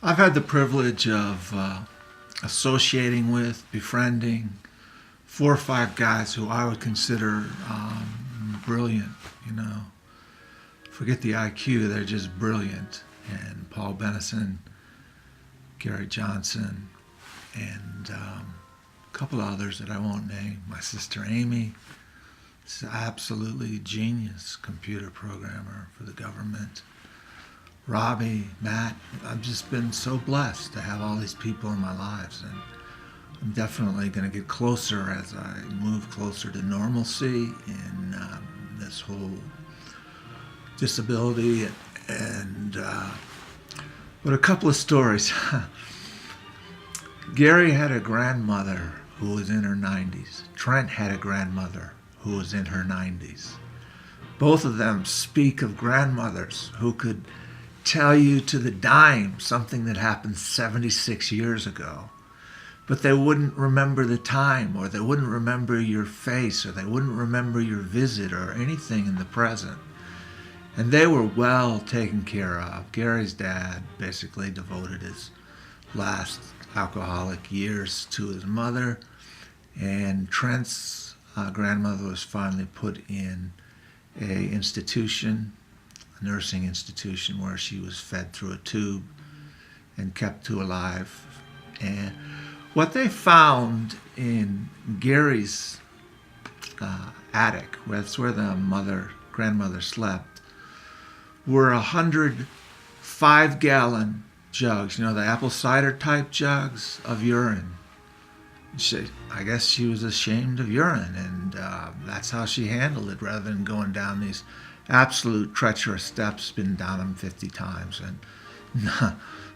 I've had the privilege of associating with, befriending 4 or 5 guys who I would consider brilliant. You know, forget the IQ; they're just brilliant. And Paul Benison, Gary Johnson, and a couple others that I won't name. My sister Amy is absolutely genius computer programmer for the government. Robbie, Matt, I've just been so blessed to have all these people in my lives, and I'm definitely going to get closer as I move closer to normalcy in this whole disability. And but a couple of stories. Gary had a grandmother who was in her 90s. Trent had a grandmother who was in her 90s. Both of them speak of grandmothers who could tell you to the dime something that happened 76 years ago, but they wouldn't remember the time, or they wouldn't remember your face, or they wouldn't remember your visit or anything in the present. And they were well taken care of. Gary's dad basically devoted his last alcoholic years to his mother, and Trent's grandmother was finally put in a nursing institution where she was fed through a tube and kept alive. And what they found in Gary's attic, that's where the grandmother slept, were 100 5-gallon jugs, the apple cider type jugs of urine. I guess she was ashamed of urine, and that's how she handled it, rather than going down these absolute treacherous steps, been down them 50 times. And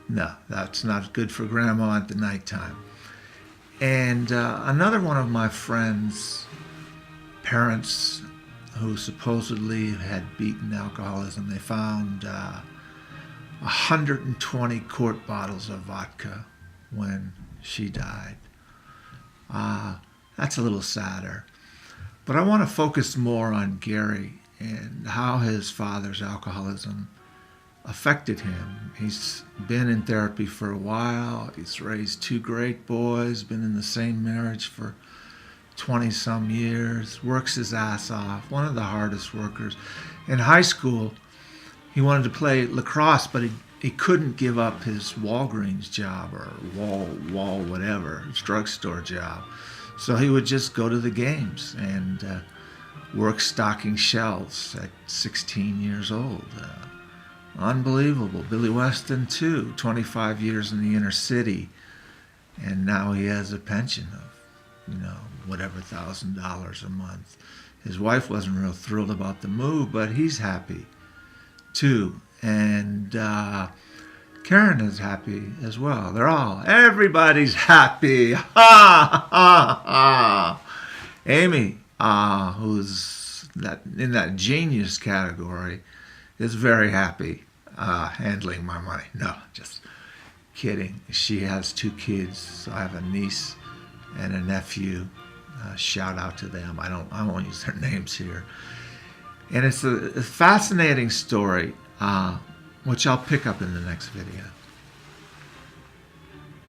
no, that's not good for grandma at the nighttime. And another one of my friends' parents, who supposedly had beaten alcoholism, they found 120 quart bottles of vodka when she died. That's a little sadder. But I want to focus more on Gary and how his father's alcoholism affected him. He's been in therapy for a while. He's raised 2 great boys, been in the same marriage for 20-some years, works his ass off, one of the hardest workers. In high school, he wanted to play lacrosse, but he couldn't give up his Walgreens job or Wall whatever, his drugstore job. So he would just go to the games and work stocking shelves at 16 years old. Unbelievable. Billy Weston, too, 25 years in the inner city, and now he has a pension of, whatever, $1,000 a month. His wife wasn't real thrilled about the move, but he's happy, too. And Karen is happy as well. Everybody's happy. Ha, ha, ha. Amy, who's in that genius category, is very happy handling my money. No, just kidding. She has 2 kids, so I have a niece and a nephew. Shout out to them. I won't use their names here. And it's a fascinating story, which I'll pick up in the next video.